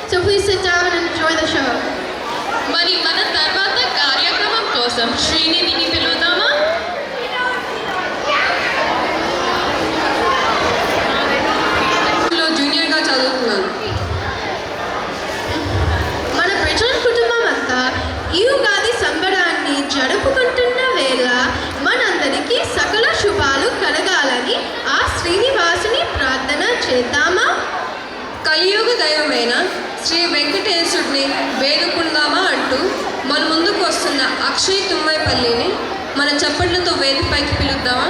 So please sit down and enjoy the show. మరి మన తర్వాత కార్యక్రమం కోసం శ్రీనిధిని పిలుద్దామా? జూనియర్గా చదువుతున్నాను. మన ప్రజల కుటుంబం అంతా ఈ ఉగాది సంబరాన్ని జరుపుకుంటున్న వేళ మనందరికీ సకల శుభాలు కలగాలని ఆ శ్రీనివాసుని ప్రార్థన చేద్దామా? కలియుగ దైవమైన శ్రీ వెంకటేశ్వరుడిని వేడుకుందామా అంటూ మన ముందుకు వస్తున్న అక్షయ్ తుమ్మైపల్లిని మన చప్పట్లతో వేదికపైకి పిలుద్దామా?